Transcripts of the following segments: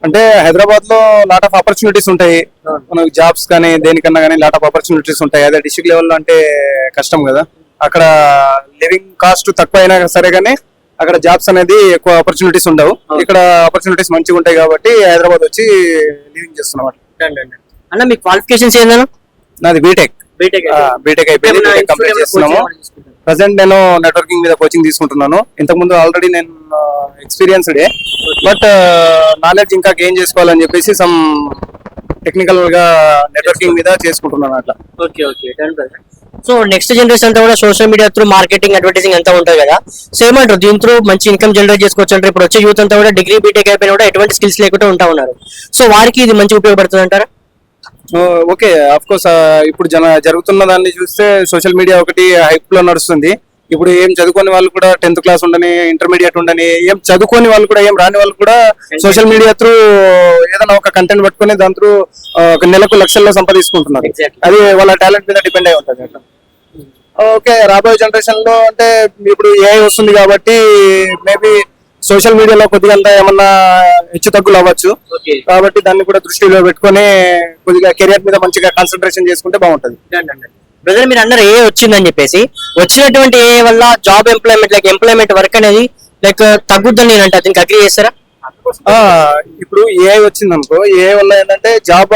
అంటే హైదరాబాద్ లో lot of opportunities ఉంటాయి, మనకు జాబ్స్ కానీ దేనికన్నా కానీ లాట్ ఆఫ్ ఆపర్చునిటీస్ ఉంటాయి. అదే డిస్ట్రిక్ట్ లెవెల్లో అంటే కష్టం కదా. అక్కడ లివింగ్ కాస్ట్ తక్కువ అయినా సరే కానీ అక్కడ జాబ్స్ అనేది ఎక్కువ ఆపర్చునిటీస్ ఉండవు. ఇక్కడ ఆపర్చునిటీస్ మంచిగా ఉంటాయి కాబట్టి హైదరాబాద్ వచ్చి లివింగ్ చేస్తున్నాం. అన్న మీ క్వాలిఫికేషన్స్ ఏందన్నా? నాది బీటెక్ అయిపోయింది, బీటెక్ కంప్లీట్ చేస్తున్నాము. ప్రజెంట్ నేను నెట్వర్కింగ్ మీద కోచింగ్ తీసుకుంటున్నాను. ఇంతకు ముందు ఆల్రెడీ నేను ఎక్స్పీరియన్స్డ్, బట్ నాలెడ్జ్ ఇంకా గెయిన్ చేసుకోవాలని చెప్పేసి సమ్ టెక్నికల్ గా నెట్వర్కింగ్ మీద చేసుకుంటున్నాను అట్లా. Okay okay. So next generation అంతా కూడా social media through marketing, advertising అంతా ఉంటుంది కదా. సో ఏమంటారు దీని త్రూ మంచి ఇన్కమ్ జనరేట్ చేసుకోవచ్చు అంటారు? ఇప్పుడు వచ్చే యూత్ అంతా కూడా డిగ్రీ బీటెక్ అయిపోయినా కూడా ఎటువంటి స్కిల్స్ లేకుండా ఉంటా ఉన్నారు. సో వారికి ఇది మంచి ఉపయోగపడుతుంది అంటారా? Okay, of course. ఇప్పుడు జరుగుతున్న దాన్ని చూస్తే సోషల్ మీడియా ఒకటి హైప్ లో నడుస్తుంది. ఇప్పుడు ఏం చదువుకోని వాళ్ళు కూడా 10th క్లాస్ ఉండని, ఇంటర్మీడియట్ ఉండని, ఏం చదువుకోని వాళ్ళు కూడా, ఏం రాని వాళ్ళు కూడా సోషల్ మీడియా త్రూ ఏదైనా ఒక కంటెంట్ పట్టుకుని దాని త్రూ ఒక నెలకు లక్షల్లో సంపాదించుకుంటున్నారు. అది వాళ్ళ టాలెంట్ మీద డిపెండ్ అయి ఉంటుంది. ఓకే, రాబోయే జనరేషన్ లో అంటే ఇప్పుడు ఏఐ వస్తుంది కాబట్టి మేబీ సోషల్ మీడియాలో కొద్దిగా ఏమన్నా హెచ్చు తగ్గులు అవ్వచ్చు. కాబట్టి దాన్ని కూడా దృష్టిలో పెట్టుకుని కొద్దిగా కెరియర్ మీద మంచిగా కాన్సన్ట్రేషన్ చేసుకుంటే బాగుంటది. బ్రదర్ మీరు అన్నారు ఏ వచ్చిందని చెప్పేసి, వచ్చినటువంటి ఏ వల్ల జాబ్ ఎంప్లాయ్మెంట్ వర్క్ అనేది తగ్గుద్దని నేను అంటే దీనికి అగ్రీ చేస్తారా? ఇప్పుడు ఏఐ వచ్చింది అనుకో, ఏఐ వల్ల ఏంటంటే జాబ్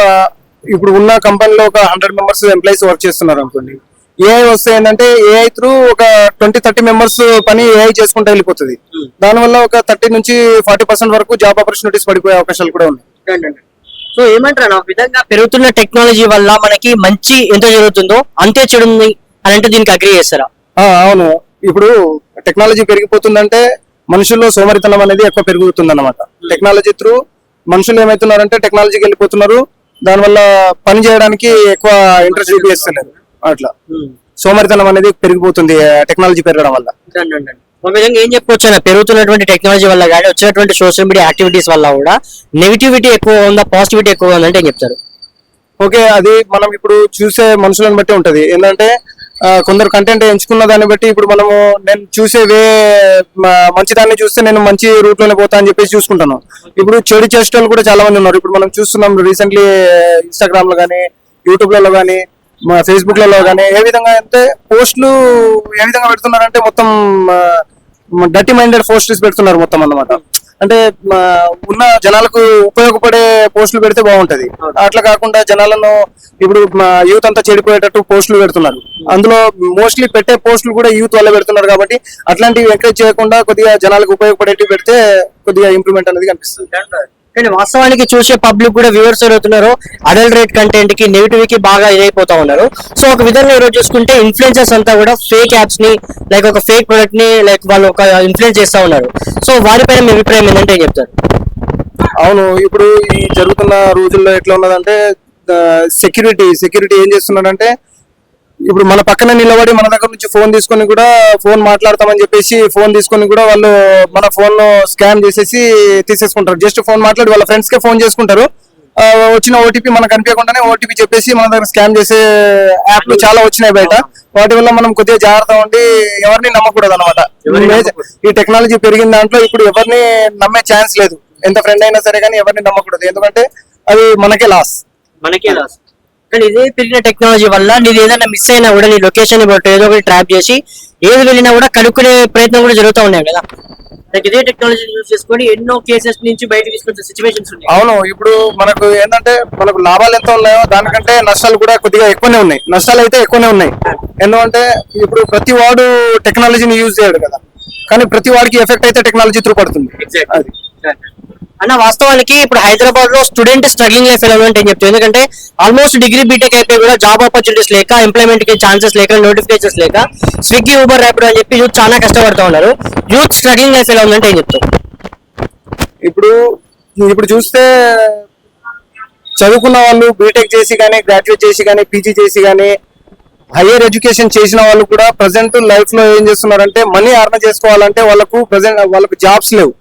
ఇప్పుడు ఉన్న కంపెనీలో ఒక 100 మెంబర్స్ ఎంప్లాయీస్ వర్క్ చేస్తున్నారు అనుకోండి. ఏఐ వస్తే ఏంటంటే ఏఐ త్రూ ఒక 20-30 మెంబర్స్ పని ఏఐ చేసుకుంటూ వెళ్ళిపోతుంది. దానివల్ల ఒక 30 నుంచి 40% వరకు జాబ్ ఆపర్చునిటీస్ పడిపోయే అవకాశాలు కూడా ఉన్నాయి. సో ఏమంటారు, ఆ విధంగా పెరుగుతున్న టెక్నాలజీ వల్ల మనకి మంచి ఎంత జరుగుతుందో అంతే చెడు ఉంది అని అంటే దీనికి అగ్రీ చేస్తారా? అవును, ఇప్పుడు టెక్నాలజీ పెరిగిపోతుందంటే మనుషుల్లో సోమరితనం అనేది ఎక్కువ పెరుగుతుంది అన్నమాట. టెక్నాలజీ త్రూ మనుషులు ఏమైతున్నారంటే టెక్నాలజీకి వెళ్ళిపోతున్నారు, దానివల్ల పని చేయడానికి ఎక్కువ ఇంట్రెస్ట్ చూపిస్తున్నారు. అట్లా సోమరితనం అనేది పెరిగిపోతుంది టెక్నాలజీ పెరగడం వల్ల. ఒక విధంగా ఏం చెప్పొచ్చు అన్న, పెరుగుతున్నటువంటి టెక్నాలజీ వల్ల కానీ వచ్చినటువంటి సోషల్ మీడియా యాక్టివిటీస్ వల్ల కూడా నెగిటివిటీ ఎక్కువ ఉందా, పాజిటివిటీ ఎక్కువ ఉందంటే ఏం చెప్తారు? ఓకే, అది మనం ఇప్పుడు చూసే మనుషులను బట్టి ఉంటది. ఏంటంటే కొందరు కంటెంట్ ఎంచుకున్న దాన్ని బట్టి ఇప్పుడు మనము నేను చూసే మంచి దాన్ని చూస్తే నేను మంచి రూట్ లోనే పోతా అని చెప్పేసి చూసుకుంటాను. ఇప్పుడు చెడు చేసేటోళ్ళు కూడా చాలా మంది ఉన్నారు. ఇప్పుడు మనం చూస్తున్నాం రీసెంట్లీ ఇన్స్టాగ్రామ్ లో కానీ, యూట్యూబ్ లలో కానీ, మా ఫేస్బుక్ లలో కానీ ఏ విధంగా అంటే పోస్టులు ఏ విధంగా పెడుతున్నారంటే మొత్తం డర్టీ మైండెడ్ పోస్టులు పెడుతున్నారు మొత్తం అన్నమాట. అంటే ఉన్న జనాలకు ఉపయోగపడే పోస్టులు పెడితే బాగుంటది. అట్లా కాకుండా జనాలను ఇప్పుడు యూత్ అంతా చెడిపోయేటట్టు పోస్టులు పెడుతున్నారు. అందులో మోస్ట్లీ పెట్టే పోస్టులు కూడా యూత్ వల్ల పెడుతున్నారు. కాబట్టి అట్లాంటివి ఎంకరేజ్ చేయకుండా కొద్దిగా జనాలకు ఉపయోగపడేటివి పెడితే కొద్దిగా ఇంప్రూవ్మెంట్ అనేది కనిపిస్తుంది. కానీ వాస్తవానికి చూసే పబ్లిక్ కూడా వ్యూవర్స్ ఎవరుతున్నారు అడల్టరేట్ కంటెంట్ కి, నెగిటివ్ కి బాగా ఇదైపోతా ఉన్నారు. సో ఒక విధంగా ఈరోజు చూసుకుంటే ఇన్ఫ్లుయెన్సర్స్ అంతా కూడా ఫేక్ యాప్స్ ని ఒక ఫేక్ ప్రొడక్ట్ ని వాళ్ళు ఒక ఇన్ఫ్లుయెన్స్ చేస్తా ఉన్నారు. సో వారిపైన మీ అభిప్రాయం ఏంటంటే ఏం చెప్తారు? అవును, ఇప్పుడు ఈ జరుగుతున్న రోజుల్లో ఎట్లా ఉన్నదంటే సెక్యూరిటీ ఏం చేస్తున్నాడంటే ఇప్పుడు మన పక్కన నిలబడి మన దగ్గర నుంచి ఫోన్ తీసుకొని కూడా ఫోన్ మాట్లాడతామని చెప్పేసి ఫోన్ తీసుకొని కూడా వాళ్ళు మన ఫోన్ లో స్కామ్ చేసేసి తీసేసుకుంటారు. జస్ట్ ఫోన్ మాట్లాడి వాళ్ళ ఫ్రెండ్స్ కే ఫోన్ చేసుకుంటారు. వచ్చిన ఓటీపీ మనకు కనిపించకుండానే ఓటీపీ చెప్పేసి మన దగ్గర స్కామ్ చేసే యాప్లు చాలా వచ్చినాయి బయట. వాటి వల్ల మనం కొద్దిగా జాగ్రత్త ఉండి ఎవరిని నమ్మకూడదు అనమాట. ఈ టెక్నాలజీ పెరిగిన దాంట్లో ఇప్పుడు ఎవరిని నమ్మే ఛాన్స్ లేదు. ఎంత ఫ్రెండ్ అయినా సరే కానీ ఎవరిని నమ్మకూడదు, ఎందుకంటే అది మనకే లాస్. కానీ ఇదే పెరిగిన టెక్నాలజీ వల్ల నీది ఏదైనా మిస్ అయినా కూడా నీ లొకేషన్ ఏదో ఒకటి ట్రాప్ చేసి ఏది వెళ్ళినా కూడా కనుక్కునే ప్రయత్నం కూడా జరుగుతూ ఉన్నాయి కదా. ఇదే టెక్నాలజీ యూజ్ చేసుకొని ఎన్నో కేసెస్ నుంచి బయట తీసుకొచ్చే సిచ్యువేషన్స్ ఉన్నాయి. అవును, ఇప్పుడు మనకు ఏంటంటే మనకు లాభాలు ఎంత ఉన్నాయో దానికంటే నష్టాలు కూడా కొద్దిగా ఎక్కువనే ఉన్నాయి. నష్టాలు అయితే ఎక్కువనే ఉన్నాయి. ఎందుకంటే ఇప్పుడు ప్రతి వాడు టెక్నాలజీని యూజ్ చేయడు కదా, కానీ ప్రతి వాడికి ఎఫెక్ట్ అయితే టెక్నాలజీ త్రూ పడుతుంది. అది అన్న వాస్తవానికి ఇప్పుడు హైదరాబాద్ లో స్టూడెంట్ స్ట్రగ్లింగ్ లైఫ్ ఎలా అంటే చెప్తాను. ఎందుకంటే ఆల్మోస్ట్ డిగ్రీ బీటెక్ అయిపోయి కూడా జాబ్ ఆపర్చునిటీస్ లేక, ఎంప్లాయ్మెంట్ కి ఛాన్సెస్ లేక, నోటిఫికేషన్స్ లేక స్విగ్గీ, ఊబర్, ర్యాపిడో అని చెప్పి యూత్ చాలా కష్టపడుతూ ఉన్నారు. యూత్ స్ట్రగ్లింగ్ లైఫ్ ఎలా ఉందంటే ఏం చెప్తాం? ఇప్పుడు చూస్తే చదువుకున్న వాళ్ళు బీటెక్ చేసి కానీ, గ్రాడ్యుయేట్ చేసి కానీ, పీజీ చేసి కానీ, హైయర్ ఎడ్యుకేషన్ చేసిన వాళ్ళు కూడా ప్రజెంట్ లైఫ్ లో ఏం చేస్తున్నారంటే మనీ అర్న్ చేసుకోవాలంటే వాళ్ళకు జాబ్స్ లేవు.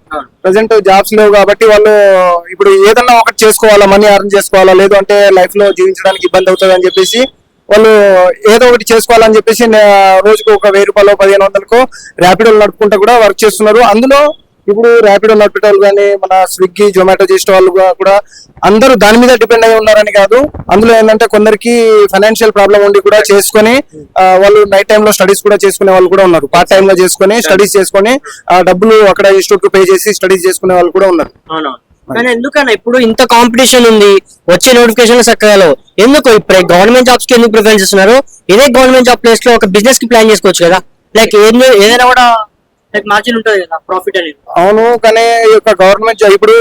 ప్రజెంట్ జాబ్స్ లేవు కాబట్టి వాళ్ళు ఇప్పుడు ఏదన్నా ఒకటి చేసుకోవాలా, మనీ అర్న్ చేసుకోవాలా, లేదు అంటే లైఫ్ లో జీవించడానికి ఇబ్బంది అవుతుంది అని చెప్పేసి వాళ్ళు ఏదో ఒకటి చేసుకోవాలని చెప్పేసి రోజుకు ఒక 1000 రూపాయలు 1500 ర్యాపిడోలు నడుపుకుంటూ కూడా వర్క్ చేస్తున్నారు. అందులో ఇప్పుడు ర్యాపిడో నడిపే వాళ్ళు కానీ మన స్విగ్గీ జొమాటో చేసే వాళ్ళు కూడా అందరూ దాని మీద డిపెండ్ అయి ఉన్నారని కాదు. అందులో ఏంటంటే కొందరికి ఫైనాన్షియల్ ప్రాబ్లం ఉండి కూడా చేసుకొని వాళ్ళు నైట్ టైమ్ లో స్టడీస్ కూడా చేసుకునే వాళ్ళు కూడా ఉన్నారు. పార్ట్ టైమ్ లో చేసుకొని స్టడీస్ చేసుకొని డబ్బులు అక్కడ ఇన్స్టిట్యూట్ కు పే చేసి స్టడీస్ చేసుకునే వాళ్ళు కూడా ఉన్నారు. కానీ ఎందుకన్నా ఇప్పుడు ఇంత కాంపిటీషన్ ఉంది, వచ్చే నోటిఫికేషన్ చక్కగా ఎందుకు ఇప్పుడు గవర్నమెంట్ జాబ్స్ కి ఎందుకు ప్రిఫరెన్స్ ఇస్తున్నారు? ఇదే గవర్నమెంట్ జాబ్ ప్లేస్ లో ఒక బిజినెస్ కి ప్లాన్ చేసుకోవచ్చు కదా, లైక్ ఏదైనా కూడా లైక్ మార్జిన్ ఉంటుంది కదా, ప్రాఫిట్ అనేది. అవును, కానీ ఈ యొక్క గవర్నమెంట్ ఇప్పుడు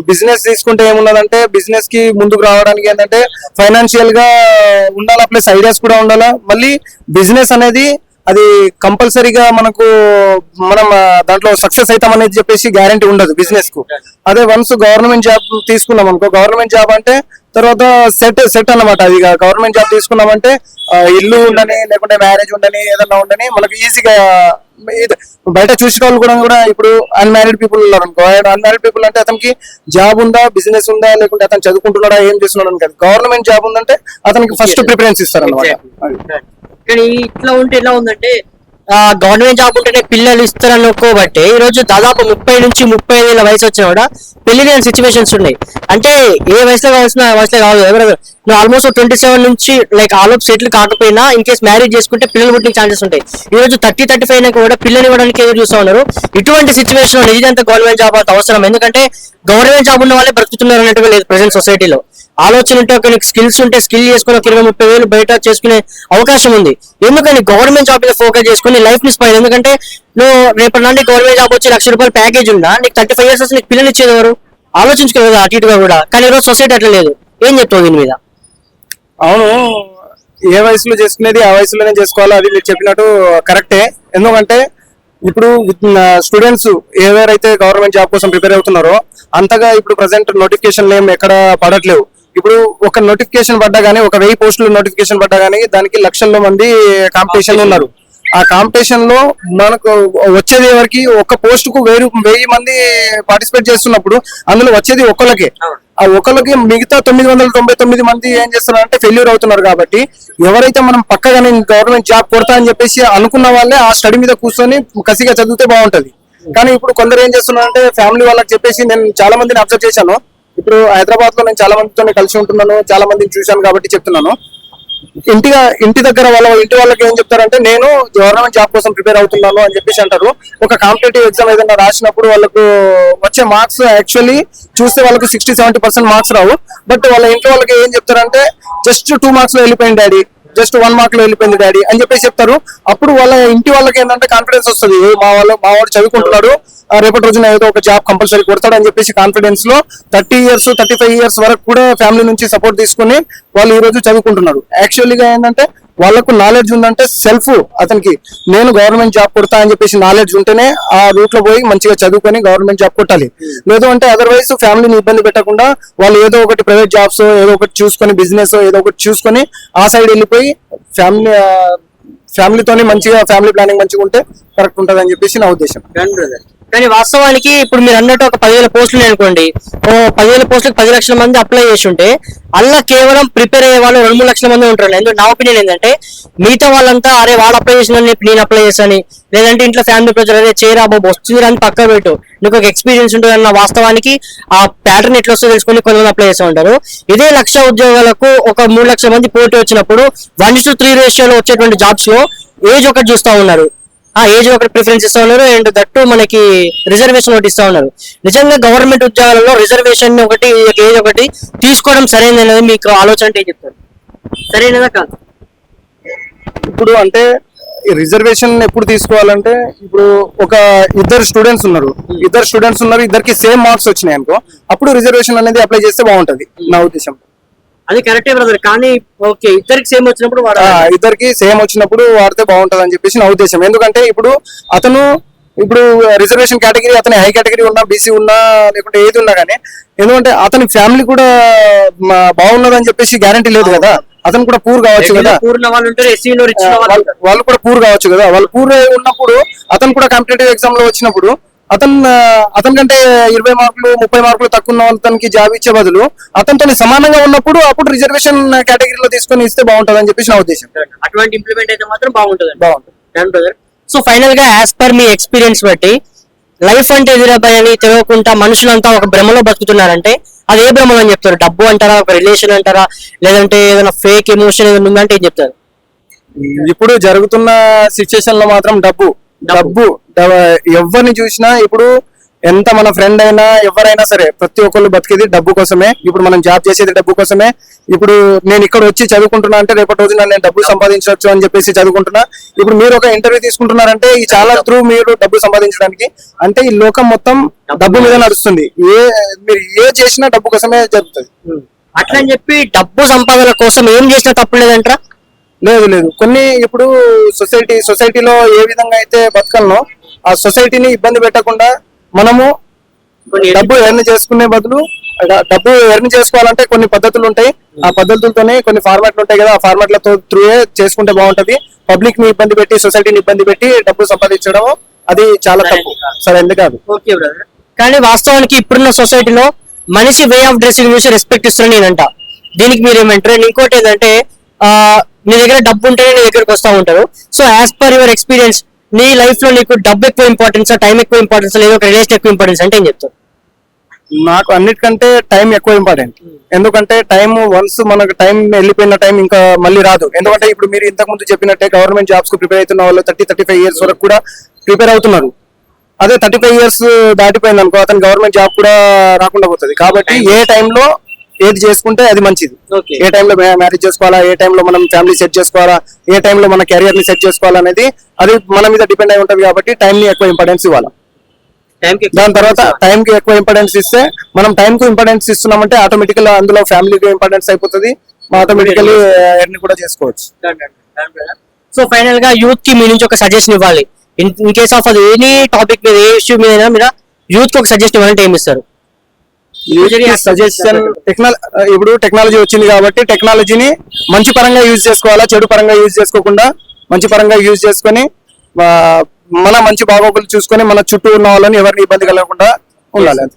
బిజినెస్ తీసుకుంటే ఏమున్నదంటే బిజినెస్ కి ముందుకు రావడానికి ఏంటంటే ఫైనాన్షియల్ గా ఉండాలా, ప్లస్ ఐడియాస్ కూడా ఉండాలా. మళ్ళీ బిజినెస్ అనేది అది కంపల్సరీగా మనం దాంట్లో సక్సెస్ అవుతాం అనేది చెప్పేసి గ్యారంటీ ఉండదు బిజినెస్ కు. అదే వన్స్ గవర్నమెంట్ జాబ్ తీసుకున్నాం అనుకో, గవర్నమెంట్ జాబ్ అంటే తర్వాత సెట్ అన్నమాట. అది గవర్నమెంట్ జాబ్ తీసుకున్నామంటే ఇల్లు ఉండని, లేకుంటే మ్యారేజ్ ఉండని, ఏదన్నా ఉండని మనకు ఈజీగా. బయట చూసిన వాళ్ళు కూడా ఇప్పుడు అన్మ్యారీడ్ పీపుల్ ఉన్నారు అనుకో, అన్మ్యారీడ్ పీపుల్ అంటే అతనికి జాబ్ ఉందా, బిజినెస్ ఉందా, లేకుంటే అతను చదువుకుంటున్నాడా, ఏం చేస్తున్నాడు అని కాదు. గవర్నమెంట్ జాబ్ ఉందంటే అతనికి ఫస్ట్ ప్రిఫరెన్స్ ఇస్తారు అన్నమాట. కానీ ఇట్లా ఉంటే ఎలా ఉందంటే గవర్నమెంట్ జాబ్ ఉంటేనే పిల్లలు ఇస్తారని ఒక్కోబట్టి ఈ రోజు దాదాపు 30 నుంచి 35 ఏళ్ళ వయసు వచ్చినా కూడా పెళ్లి లేని సిచ్యువేషన్స్ ఉన్నాయి. అంటే ఏ వయసులో కావాల్సిన వయసులో కావాలి, ఎవరెవరు నువ్వు ఆల్మోస్ట్ 27 నుంచి లైక్ ఆలోపు సెటిల్ కాకపోయినా ఇన్ కేసు మ్యారేజ్ చేసుకుంటే పిల్లలు పుట్టిన ఛాన్సెస్ ఉంటాయి. ఈ రోజు 30-35 అయినా కూడా పిల్లలు ఇవ్వడానికి ఎదురు చూస్తూ ఉన్నారు. ఇటువంటి సిచ్యువేషన్ లో నిజంత గవర్నమెంట్ జాబ్ అంత అవసరం, ఎందుకంటే గవర్నమెంట్ జాబ్ ఉన్న వాళ్ళే బ్రతుకుతున్నారు అన్నట్టుగా లేదు ప్రెసెంట్ సొసైటీలో. ఆలోచన ఉంటే ఒక స్కిల్స్ ఉంటే స్కిల్ చేసుకుని ఒక 20-30 వేలు బయట చేసుకునే అవకాశం ఉంది. ఎందుకని గవర్నమెంట్ జాబ్ మీద ఫోకస్ చేసుకుని లైఫ్ ని స్పాయిల్. ఎందుకంటే నువ్వు రేపటి నుండి గవర్నమెంట్ జాబ్ వచ్చి ₹1,00,000 ప్యాకేజ్ ఉందా, నీకు 35 years నీకు పిల్లలు ఇచ్చేది ఎవరు? ఆలోచించుకోలేదు అటు ఇటుగా కూడా. కానీ ఈరోజు సొసైటీ అట్లా లేదు. ఏం చెప్తావు దీని మీద? అవును, ఏ వయసులో చేసుకునేది ఆ వయసులోనే చేసుకోవాలి, అది మీరు చెప్పినట్టు కరెక్టే. ఎందుకంటే ఇప్పుడు స్టూడెంట్స్ ఎవరైతే గవర్నమెంట్ జాబ్ కోసం ప్రిపేర్ అవుతున్నారో అంతగా ఇప్పుడు ప్రెసెంట్ నోటిఫికేషన్ ఏం ఎక్కడ పడట్లేవు. ఇప్పుడు ఒక నోటిఫికేషన్ పడ్డా గానీ, ఒక 1000 పోస్టులు నోటిఫికేషన్ పడ్డా గానీ దానికి లక్షల్లో మంది కాంపిటీషన్ ఉన్నారు. ఆ కాంపిటీషన్ లో మనకు వచ్చేది ఎవరికి, ఒక్క పోస్ట్ కు 1000 మంది పార్టిసిపేట్ చేస్తున్నప్పుడు అందులో వచ్చేది ఒక్కళ్ళకే. ఆ ఒకళ్ళకి మిగతా 999 మంది ఏం చేస్తున్నారంటే ఫెయిల్యూర్ అవుతున్నారు. కాబట్టి ఎవరైతే మనం పక్కగా నేను గవర్నమెంట్ జాబ్ కొడతా అని చెప్పేసి అనుకున్న వాళ్ళే ఆ స్టడీ మీద కూర్చొని కసిగా చదివితే బాగుంటది. కానీ ఇప్పుడు కొందరు ఏం చేస్తున్నారంటే ఫ్యామిలీ వాళ్ళకి చెప్పేసి, నేను చాలా మందిని అబ్జర్వ్ చేశాను. ఇప్పుడు హైదరాబాద్ లో నేను చాలా మందితో కలిసి ఉంటున్నాను, చాలా మందిని చూశాను కాబట్టి చెప్తున్నాను. ఇంటి దగ్గర ఇంటి వాళ్ళకి ఏం చెప్తారంటే నేను గవర్నమెంట్ జాబ్ కోసం ప్రిపేర్ అవుతున్నాను అని చెప్పేసి అంటారు. ఒక కాంపిటేటివ్ ఎగ్జామ్ ఏదైనా రాసినప్పుడు వాళ్ళకు వచ్చే మార్క్స్ యాక్చువల్లీ చూస్తే వాళ్ళకు 60-70% మార్క్స్ రావు. బట్ వాళ్ళ ఇంట్లో వాళ్ళకి ఏం చెప్తారంటే జస్ట్ 2 మార్క్స్ లో వెళ్ళిపోయింది డాడీ, జస్ట్ 1 మార్క్ లో వెళ్ళిపోయింది డాడీ అని చెప్పేసి చెప్తారు. అప్పుడు వాళ్ళ ఇంటి వాళ్ళకి ఏంటంటే కాన్ఫిడెన్స్ వస్తుంది, మావాడు చదువుకుంటున్నాడు, రేపటి రోజున ఏదో ఒక జాబ్ కంపల్సరీ కొడతాడు అని చెప్పేసి కాన్ఫిడెన్స్ లో 30 years 35 years వరకు కూడా ఫ్యామిలీ నుంచి సపోర్ట్ తీసుకుని వాళ్ళు ఈ రోజు చదువుకుంటున్నారు. యాక్చువల్లీగా ఏంటంటే వాళ్ళకు నాలెడ్జ్ ఉందంటే సెల్ఫ్ అతనికి నేను గవర్నమెంట్ జాబ్ కొడతా అని చెప్పేసి నాలెడ్జ్ ఉంటేనే ఆ రూట్ లో పోయి మంచిగా చదువుకొని గవర్నమెంట్ జాబ్ కొట్టాలి. లేదు అంటే అదర్వైజ్ ఫ్యామిలీని ఇబ్బంది పెట్టకుండా వాళ్ళు ఏదో ఒకటి ప్రైవేట్ జాబ్స్ ఏదో ఒకటి చూసుకొని, బిజినెస్ ఏదో ఒకటి చూసుకొని ఆ సైడ్ వెళ్ళిపోయి ఫ్యామిలీతోని మంచిగా ఫ్యామిలీ ప్లానింగ్ మంచిగా ఉంటే కరెక్ట్ ఉంటుంది అని చెప్పేసి నా ఉద్దేశం. కానీ వాస్తవానికి ఇప్పుడు మీరు అన్నట్టు ఒక 10,000 పోస్టులు అనుకోండి, 10,000 పోస్టులకు 10 లక్షల మంది అప్లై చేసి ఉంటే అలా కేవలం ప్రిపేర్ అయ్యే వాళ్ళు 2-3 లక్షల మంది ఉంటారు. ఎందుకంటే నా ఒపీనియన్ ఏంటంటే మిగతా వాళ్ళంతా అరే వాడు అప్లై చేసిన నేను అప్లై చేశాను, లేదంటే ఇంట్లో ఫ్యామిలీ ప్రెజర్ అదే చేయరా బాబు వస్తుంది అని పక్క పెట్టు, నీకు ఒక ఎక్స్పీరియన్స్ ఉంటుంది అన్న వాస్తవానికి ఆ ప్యాటర్న్ ఎట్లా వస్తుందో తెలుసుకొని కొంతమంది అప్లై చేస్తూ ఉంటారు. ఇదే 1,00,000 ఉద్యోగాలకు ఒక 3 లక్షల మంది పోటీ వచ్చినప్పుడు 1:3 రేషియోలో వచ్చేటువంటి జాబ్స్ లో ఏజ్ ఒకటి చూస్తూ ఉన్నారు, ఆ ఏజ్ ఒకటి ప్రిఫరెన్స్ ఇస్తా ఉన్నారు. అండ్ దట్టు మనకి రిజర్వేషన్ ఒకటి ఇస్తా ఉన్నారు. నిజంగా గవర్నమెంట్ ఉద్యోగాలలో రిజర్వేషన్ ఒకటి ఏజ్ ఒకటి తీసుకోవడం సరైనది అనేది మీకు ఆలోచన అంటే ఏం చెప్తారు? సరైనదా కాదు? ఇప్పుడు అంటే రిజర్వేషన్ ఎప్పుడు తీసుకోవాలంటే ఇప్పుడు ఒక ఇద్దరు స్టూడెంట్స్ ఉన్నారు, ఇద్దరికి సేమ్ మార్క్స్ వచ్చినాయి అనుకో, అప్పుడు రిజర్వేషన్ అనేది అప్లై చేస్తే బాగుంటది నా ఉద్దేశం. అది కరెక్టే బ్రదర్, కానీ ఓకే ఇద్దరికి సేమ్ వచ్చినప్పుడు వాడితే బాగుంటది అని చెప్పేసి నా ఉద్దేశం. ఎందుకంటే ఇప్పుడు రిజర్వేషన్ కేటగిరీ అతని హై కేటగిరీ ఉన్నా, బీసీ ఉన్నా, లేకుంటే ఏది ఉన్నా కానీ ఎందుకంటే అతని ఫ్యామిలీ కూడా బాగున్నదని చెప్పేసి గ్యారంటీ లేదు కదా. అతను కూడా పూర్ కావచ్చు కదా, వాళ్ళు కూడా పూర్ కావచ్చు కదా. వాళ్ళు పూర్ ఉన్నప్పుడు అతను కూడా కాంపిటేటివ్ ఎగ్జామ్ లో వచ్చినప్పుడు అతనికంటే 20 మార్కులు 30 మార్కులు తక్కువ ఉన్న అతనికి జాబ్ ఇచ్చే బదులు అతనితో సమానంగా ఉన్నప్పుడు అప్పుడు రిజర్వేషన్ కేటగిరీలో తీసుకొని ఇస్తే బాగుంటది అని చెప్పేసి నా ఉద్దేశం. అటువంటి ఇంప్లిమెంట్ అయితే మాత్రం బాగుంటుంది. సో ఫైనల్ గా యాజ్ పర్ మీ ఎక్స్పీరియన్స్ బట్టి లైఫ్ అంటే ఎదురబ్బాయి అని తెలియకుండా మనుషులంతా ఒక భ్రమలో బతుకుతున్నారంటే అది ఏ భ్రమలు అని చెప్తారు? డబ్బు అంటారా, ఒక రిలేషన్ అంటారా, లేదంటే ఏదైనా ఫేక్ ఎమోషన్ ఏదైనా ఉందంటే ఏం చెప్తారు? ఇప్పుడు జరుగుతున్న సిచ్యుయేషన్ లో మాత్రం డబ్బు డబ్బు ఎవరిని చూసినా ఇప్పుడు ఎంత మన ఫ్రెండ్ అయినా ఎవరైనా సరే ప్రతి ఒక్కళ్ళు బతికేది డబ్బు కోసమే. ఇప్పుడు మనం జాబ్ చేసేది డబ్బు కోసమే. ఇప్పుడు నేను ఇక్కడ వచ్చి చదువుకుంటున్నా అంటే రేపటి రోజున నేను డబ్బు సంపాదించవచ్చు అని చెప్పేసి చదువుకుంటున్నా. ఇప్పుడు మీరు ఒక ఇంటర్వ్యూ తీసుకుంటున్నారంటే ఈ ఛానల్ త్రూ మీరు డబ్బు సంపాదించడానికి, అంటే ఈ లోకం మొత్తం డబ్బు మీద నడుస్తుంది. మీరు ఏ చేసినా డబ్బు కోసమే జరుగుతుంది. అట్లా అని చెప్పి డబ్బు సంపాదన కోసం ఏం చేసినా తప్పు లేదంటారా? లేదు లేదు, కొన్ని ఇప్పుడు సొసైటీలో ఏ విధంగా అయితే బతకలనో ఆ సొసైటీని ఇబ్బంది పెట్టకుండా మనము డబ్బు ఎర్న్ చేసుకునే బదులు డబ్బు ఎర్న్ చేసుకోవాలంటే కొన్ని పద్ధతులు ఉంటాయి. ఆ పద్ధతులతోనే కొన్ని ఫార్మాట్లు ఉంటాయి కదా, ఆ ఫార్మాట్లతో త్రూ చేసుకుంటే బాగుంటది. పబ్లిక్ ని ఇబ్బంది పెట్టి సొసైటీని ఇబ్బంది పెట్టి డబ్బు సంపాదించడం అది చాలా తప్పు, సరైనది కాదు. ఓకే బ్రదర్, కానీ వాస్తవానికి ఇప్పుడున్న సొసైటీలో మనిషి వే ఆఫ్ డ్రెస్సింగ్ చూసి రెస్పెక్ట్ ఇస్తున్నాను నేనంట. దీనికి మీరు ఏమంటారు? ఇంకోటి ఏంటంటే మీ దగ్గర డబ్బు ఉంటేనే నీ దగ్గరకు వస్తూ ఉంటారు. So as per your experience నీ లైఫ్ లో నీకు డబ్బు ఎక్కువ ఇంపార్టెన్స్, టైం ఎక్కువ ఇంపార్టెన్స్, లేదా ఒక రిలేషన్ ఎక్కువ ఇంపార్టెన్స్ అంటే ఏం చెప్తారు? నాకు అన్నిటికంటే టైం ఎక్కువ ఇంపార్టెంట్. ఎందుకంటే టైం వన్స్ మనకు టైం వెళ్ళిపోయిన టైం ఇంకా మళ్ళీ రాదు. ఎందుకంటే ఇప్పుడు మీరు ఇంతకు ముందు చెప్పినట్టే గవర్నమెంట్ జాబ్స్ కు ప్రిపేర్ అవుతున్న వాళ్ళు 35 years వరకు కూడా ప్రిపేర్ అవుతున్నారు. అదే 35 years దాటిపోయింది అనుకో, అతను గవర్నమెంట్ జాబ్ కూడా రాకుండా పోతుంది. కాబట్టి ఏ టైంలో ఏది చేసుకుంటే అది మంచిది. ఏ టైంలో మ్యారేజ్ చేసుకోవాలా, ఏ టైంలో మనం ఫ్యామిలీ సెట్ చేసుకోవాలా, ఏ టైంలో మన కెరియర్ ని సెట్ చేసుకోవాలా అనేది అది మన మీద డిపెండ్ అయి ఉంటది. కాబట్టి టైం ని ఎక్కువ ఇంపార్టెన్స్ ఇవ్వాలి. దాని తర్వాత టైం కి ఎక్కువ ఇంపార్టెన్స్ ఇస్తే, మనం టైం కు ఇంపార్టెన్స్ ఇస్తున్నామంటే ఆటోమేటికల్ అందులో ఫ్యామిలీకి ఇంపార్టెన్స్ అయిపోతుంది. ఆటోమేటికల్లీ ఎర్న్ కూడా చేసుకోవచ్చు. సో ఫైనల్ గా యూత్ కి మీ నుంచి ఒక సజెషన్ ఇవ్వాలి. ఇన్ కేస్ ఆఫ్ అది ఎనీ టాపిక్ మీద, ఏ ఇష్యూ మీద మీరు యూత్ కి ఒక సజెషన్ ఇవ్వాలంటే ఏమి ఇస్తారు? సజెషన్ ఇప్పుడు టెక్నాలజీ వచ్చింది కాబట్టి టెక్నాలజీని మంచి పరంగా యూజ్ చేసుకోవాలా, చెడు పరంగా యూజ్ చేసుకోకుండా మంచి పరంగా యూజ్ చేసుకొని మన మంచి బాగోగులు చూసుకొని మన చుట్టూ ఉన్న వాళ్ళని ఎవరిని ఇబ్బంది కలగకుండా ఉండాలి.